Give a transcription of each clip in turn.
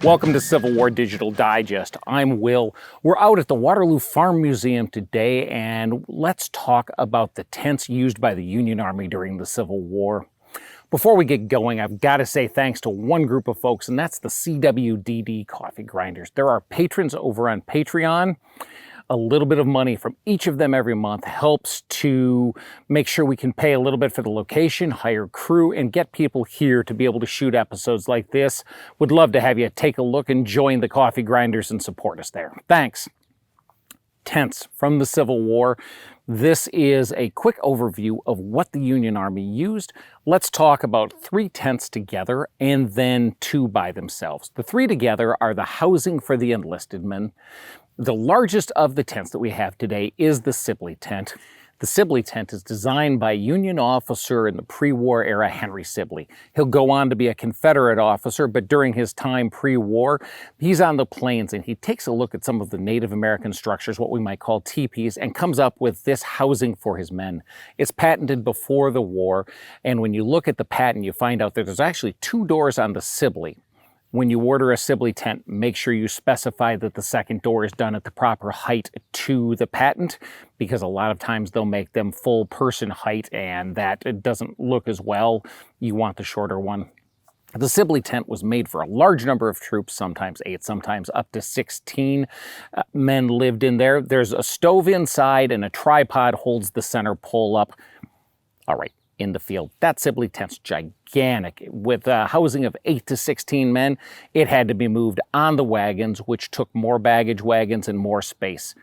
Welcome to Civil War Digital Digest. I'm Will. We're out at the Waterloo Farm Museum today, and let's talk about the tents used by the Union Army during the Civil War. Before we get going, I've got to say thanks to one group of folks, and that's the CWDD Coffee Grinders. They're our patrons over on Patreon. A little bit of money from each of them every month helps to make sure we can pay a little bit for the location, hire crew, and get people here to be able to shoot episodes like this. Would love to have you take a look and join the Coffee Grinders and support us there. Thanks. Tents from the Civil War. This is a quick overview of what the Union Army used. Let's talk about 3 tents together and then 2 by themselves. The 3 together are the housing for the enlisted men. The largest of the tents that we have today is the Sibley tent. The Sibley tent is designed by a Union officer in the pre-war era, Henry Sibley. He'll go on to be a Confederate officer, but during his time pre-war, he's on the plains and he takes a look at some of the Native American structures, what we might call teepees, and comes up with this housing for his men. It's patented before the war, and when you look at the patent, you find out that there's actually 2 doors on the Sibley. When you order a Sibley tent, make sure you specify that the second door is done at the proper height to the patent, because a lot of times they'll make them full person height and that doesn't look as well. You want the shorter one. The Sibley tent was made for a large number of troops, sometimes 8, sometimes up to 16 men lived in there. There's a stove inside and a tripod holds the center pole up. All right. In the field. That Sibley tent's gigantic. With a housing of 8 to 16 men, it had to be moved on the wagons, which took more baggage wagons and more space.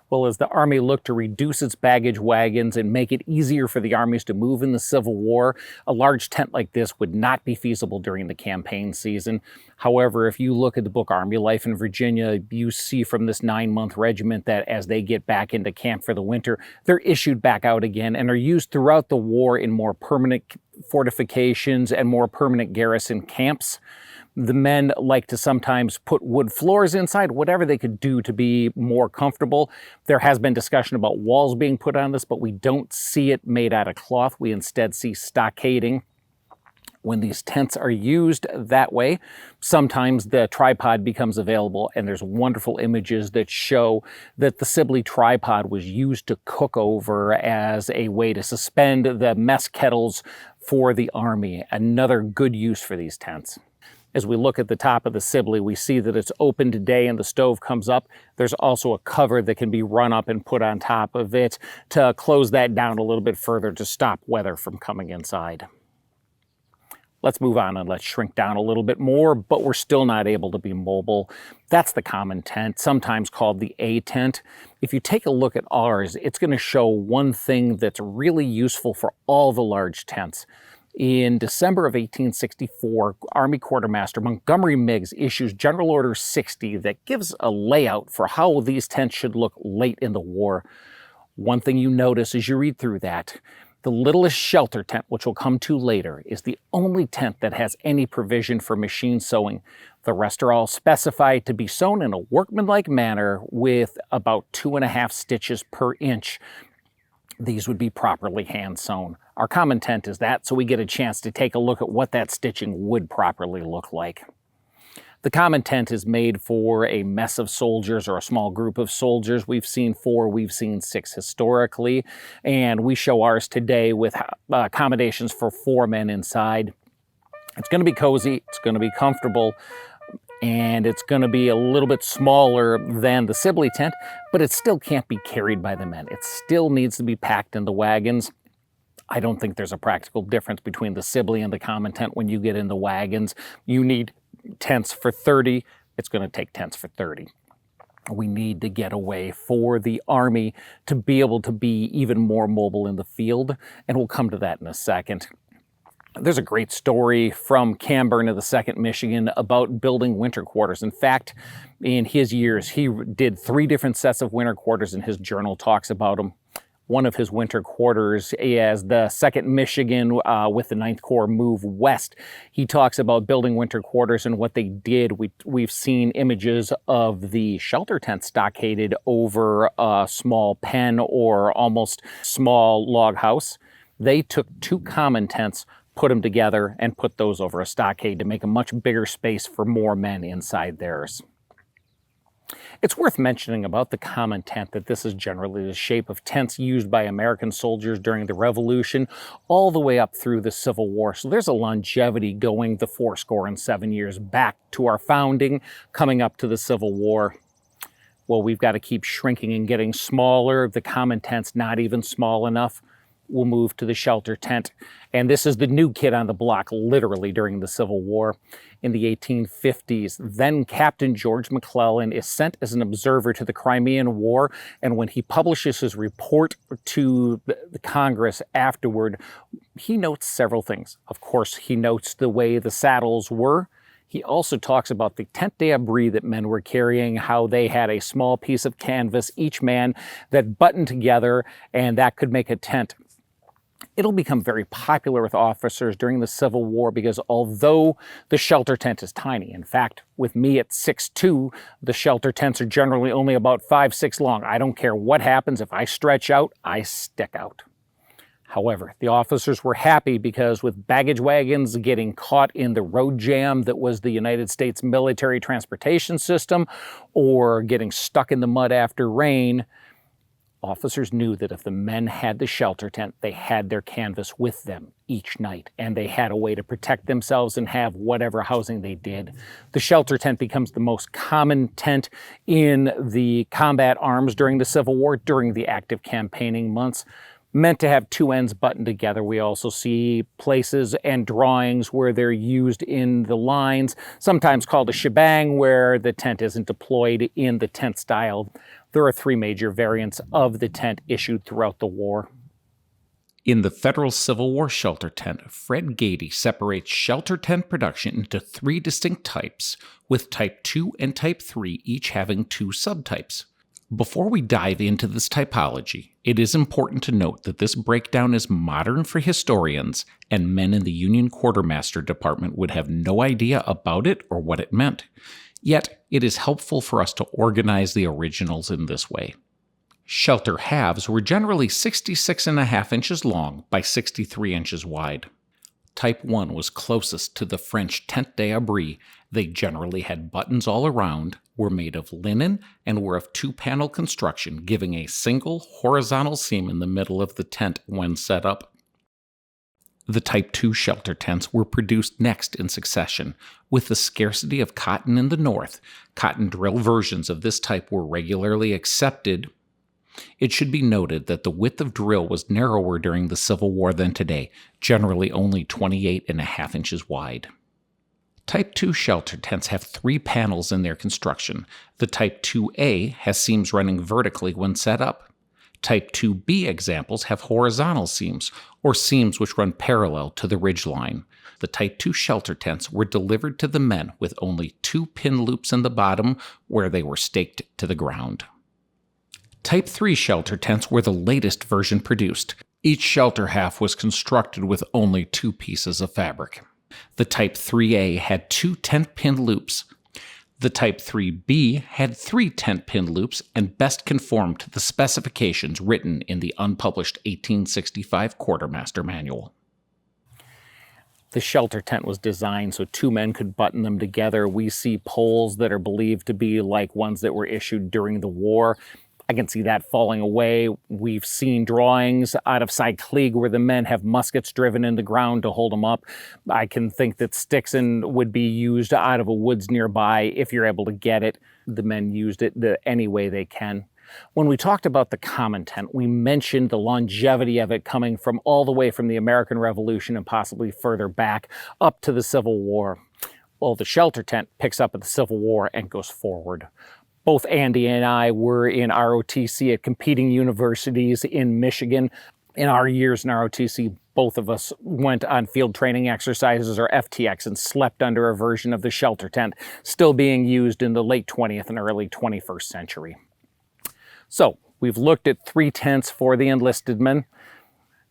Well, as the Army looked to reduce its baggage wagons and make it easier for the armies to move in the Civil War, a large tent like this would not be feasible during the campaign season. However, if you look at the book Army Life in Virginia, you see from this 9-month regiment that as they get back into camp for the winter, they're issued back out again and are used throughout the war in more permanent fortifications and more permanent garrison camps. The men like to sometimes put wood floors inside, whatever they could do to be more comfortable. There has been discussion about walls being put on this, but we don't see it made out of cloth. We instead see stockading. When these tents are used that way, sometimes the tripod becomes available, and there's wonderful images that show that the Sibley tripod was used to cook over as a way to suspend the mess kettles for the Army. Another good use for these tents. As we look at the top of the Sibley, we see that it's open today and the stove comes up. There's also a cover that can be run up and put on top of it to close that down a little bit further to stop weather from coming inside. Let's move on and let's shrink down a little bit more, but we're still not able to be mobile. That's the common tent, sometimes called the A tent. If you take a look at ours, it's going to show one thing that's really useful for all the large tents. In December of 1864, Army Quartermaster Montgomery Meigs issues General Order 60 that gives a layout for how these tents should look late in the war. One thing you notice as you read through that, the littlest shelter tent, which we'll come to later, is the only tent that has any provision for machine sewing. The rest are all specified to be sewn in a workmanlike manner with about 2.5 stitches per inch. These would be properly hand sewn. Our common tent is that, so we get a chance to take a look at what that stitching would properly look like. The common tent is made for a mess of soldiers or a small group of soldiers. We've seen 4, we've seen 6 historically, and we show ours today with accommodations for 4 men inside. It's going to be cozy, it's going to be comfortable, and it's going to be a little bit smaller than the Sibley tent, but it still can't be carried by the men. It still needs to be packed in the wagons. I don't think there's a practical difference between the Sibley and the common tent when you get in the wagons. You need tents for 30. It's going to take tents for 30. We need to get away for the Army to be able to be even more mobile in the field, and we'll come to that in a second. There's a great story from Camburn of the 2nd Michigan about building winter quarters. In fact, in his years, he did 3 different sets of winter quarters, and his journal talks about them. One of his winter quarters as the 2nd Michigan with the 9th Corps move west. He talks about building winter quarters and what they did. We've seen images of the shelter tent stockaded over a small pen or almost small log house. They took 2 common tents, put them together and put those over a stockade to make a much bigger space for more men inside theirs. It's worth mentioning about the common tent that this is generally the shape of tents used by American soldiers during the Revolution all the way up through the Civil War. So there's a longevity going the 7 years back to our founding, coming up to the Civil War. Well, we've got to keep shrinking and getting smaller. The common tent's not even small enough. We'll move to the shelter tent. And this is the new kid on the block, literally, during the Civil War. In the 1850s, then Captain George McClellan is sent as an observer to the Crimean War, and when he publishes his report to the Congress afterward, he notes several things. Of course, he notes the way the saddles were. He also talks about the tent d'abri that men were carrying, how they had a small piece of canvas, each man, that buttoned together, and that could make a tent. It'll become very popular with officers during the Civil War because although the shelter tent is tiny, in fact, with me at 6'2", the shelter tents are generally only about 5'6" long. I don't care what happens. If I stretch out, I stick out. However, the officers were happy because with baggage wagons getting caught in the road jam that was the United States military transportation system, or getting stuck in the mud after rain, officers knew that if the men had the shelter tent, they had their canvas with them each night, and they had a way to protect themselves and have whatever housing they did. The shelter tent becomes the most common tent in the combat arms during the Civil War, during the active campaigning months. Meant to have two ends buttoned together. We also see places and drawings where they're used in the lines, sometimes called a shebang, where the tent isn't deployed in the tent style. There are 3 major variants of the tent issued throughout the war. In the Federal Civil War shelter tent, Fred Gady separates shelter tent production into 3 distinct types, with Type 2 and Type 3 each having 2 subtypes. Before we dive into this typology, it is important to note that this breakdown is modern for historians, and men in the Union Quartermaster Department would have no idea about it or what it meant. Yet, it is helpful for us to organize the originals in this way. Shelter halves were generally 66.5 inches long by 63 inches wide. Type 1 was closest to the French tent d'abri. They generally had buttons all around, were made of linen, and were of 2-panel construction, giving a single horizontal seam in the middle of the tent when set up. The Type 2 shelter tents were produced next in succession. With the scarcity of cotton in the North, cotton drill versions of this type were regularly accepted. It should be noted that the width of drill was narrower during the Civil War than today, generally only 28.5 inches wide. Type 2 shelter tents have 3 panels in their construction. The Type 2A has seams running vertically when set up. Type 2B examples have horizontal seams, or seams which run parallel to the ridgeline. The Type 2 shelter tents were delivered to the men with only 2 pin loops in the bottom where they were staked to the ground. Type 3 shelter tents were the latest version produced. Each shelter half was constructed with only 2 pieces of fabric. The Type 3A had 2 tent pin loops. The Type 3B had 3 tent pin loops and best conformed to the specifications written in the unpublished 1865 Quartermaster Manual. The shelter tent was designed so 2 men could button them together. We see poles that are believed to be like ones that were issued during the war. I can see that falling away. We've seen drawings out of Cycligue where the men have muskets driven in the ground to hold them up. I can think that sticks would be used out of a woods nearby if you're able to get it. The men used it any way they can. When we talked about the common tent, we mentioned the longevity of it coming from all the way from the American Revolution and possibly further back up to the Civil War. Well, the shelter tent picks up at the Civil War and goes forward. Both Andy and I were in ROTC at competing universities in Michigan. In our years in ROTC, both of us went on field training exercises, or FTX, and slept under a version of the shelter tent, still being used in the late 20th and early 21st century. So, we've looked at 3 tents for the enlisted men.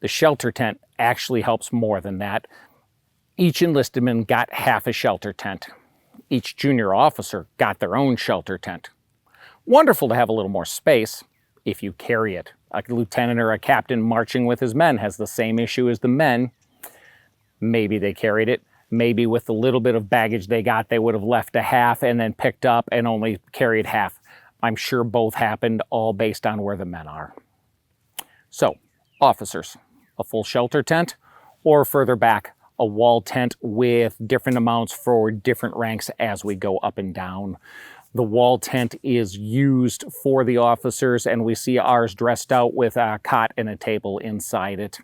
The shelter tent actually helps more than that. Each enlisted man got half a shelter tent. Each junior officer got their own shelter tent. Wonderful to have a little more space if you carry it. A lieutenant or a captain marching with his men has the same issue as the men. Maybe they carried it. Maybe with the little bit of baggage they got, they would have left a half and then picked up and only carried half. I'm sure both happened, all based on where the men are. So, officers, a full shelter tent, or further back, a wall tent with different amounts for different ranks as we go up and down. The wall tent is used for the officers, and we see ours dressed out with a cot and a table inside it.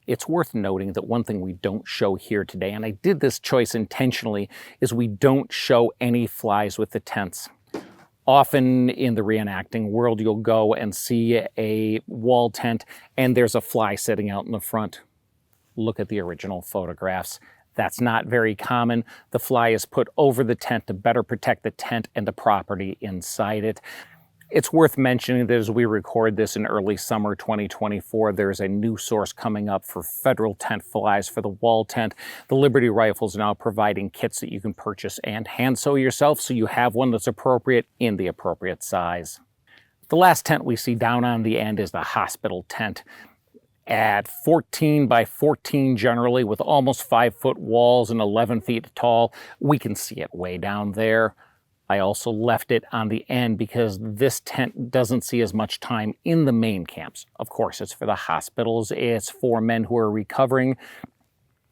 It's worth noting that one thing we don't show here today, and I did this choice intentionally, is we don't show any flies with the tents. Often in the reenacting world, you'll go and see a wall tent and there's a fly sitting out in the front. Look at the original photographs. That's not very common. The fly is put over the tent to better protect the tent and the property inside it. It's worth mentioning that as we record this in early summer 2024, there's a new source coming up for federal tent flies for the wall tent. The Liberty Rifles are now providing kits that you can purchase and hand sew yourself, so you have one that's appropriate in the appropriate size. The last tent we see down on the end is the hospital tent. At 14 by 14 generally, with almost 5-foot walls and 11 feet tall, we can see it way down there. I also left it on the end because this tent doesn't see as much time in the main camps. Of course, it's for the hospitals, it's for men who are recovering.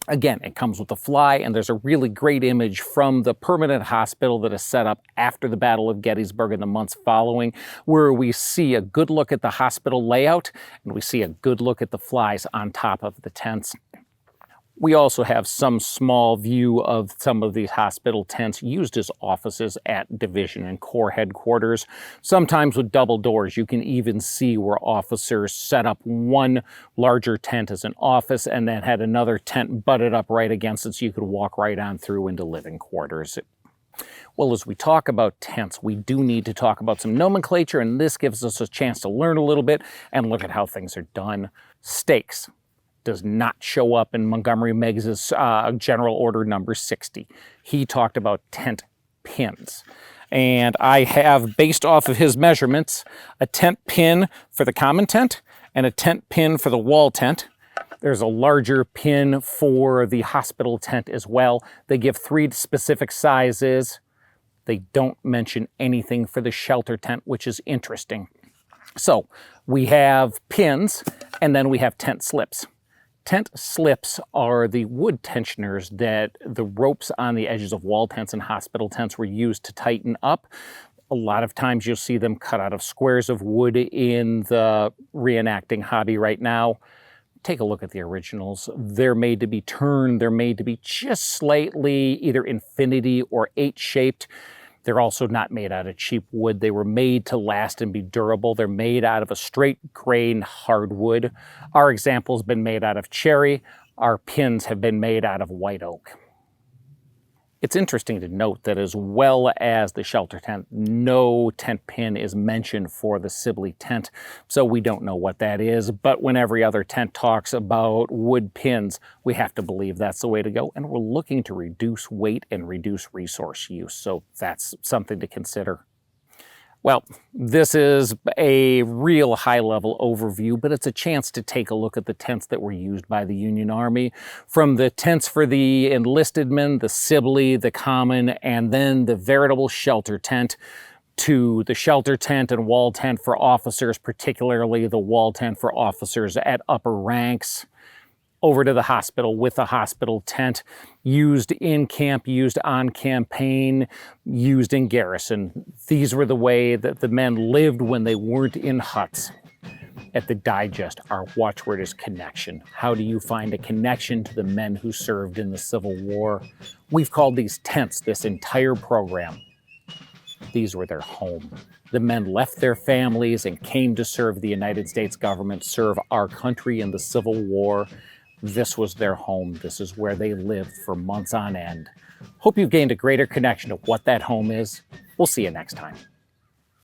Again, it comes with a fly, and there's a really great image from the permanent hospital that is set up after the Battle of Gettysburg in the months following, where we see a good look at the hospital layout, and we see a good look at the flies on top of the tents. We also have some small view of some of these hospital tents used as offices at division and corps headquarters. Sometimes with double doors, you can even see where officers set up one larger tent as an office and then had another tent butted up right against it so you could walk right on through into living quarters. Well, as we talk about tents, we do need to talk about some nomenclature, and this gives us a chance to learn a little bit and look at how things are done. Stakes does not show up in Montgomery Meggs's General Order number 60. He talked about tent pins. And I have, based off of his measurements, a tent pin for the common tent and a tent pin for the wall tent. There's a larger pin for the hospital tent as well. They give 3 specific sizes. They don't mention anything for the shelter tent, which is interesting. So we have pins, and then we have tent slips. Tent slips are the wood tensioners that the ropes on the edges of wall tents and hospital tents were used to tighten up. A lot of times you'll see them cut out of squares of wood in the reenacting hobby right now. Take a look at the originals. They're made to be turned. They're made to be just slightly either infinity or H-shaped. They're also not made out of cheap wood. They were made to last and be durable. They're made out of a straight grain hardwood. Our example's been made out of cherry. Our pins have been made out of white oak. It's interesting to note that as well as the shelter tent, no tent pin is mentioned for the Sibley tent, so we don't know what that is. But when every other tent talks about wood pins, we have to believe that's the way to go. And we're looking to reduce weight and reduce resource use, so that's something to consider. Well, this is a real high-level overview, but it's a chance to take a look at the tents that were used by the Union Army. From the tents for the enlisted men, the Sibley, the common, and then the veritable shelter tent, to the shelter tent and wall tent for officers, particularly the wall tent for officers at upper ranks, over to the hospital with a hospital tent, used in camp, used on campaign, used in garrison. These were the way that the men lived when they weren't in huts. At the Digest, our watchword is connection. How do you find a connection to the men who served in the Civil War? We've called these tents this entire program. These were their home. The men left their families and came to serve the United States government, serve our country in the Civil War. This was their home. This is where they lived for months on end. Hope you've gained a greater connection to what that home is. We'll see you next time.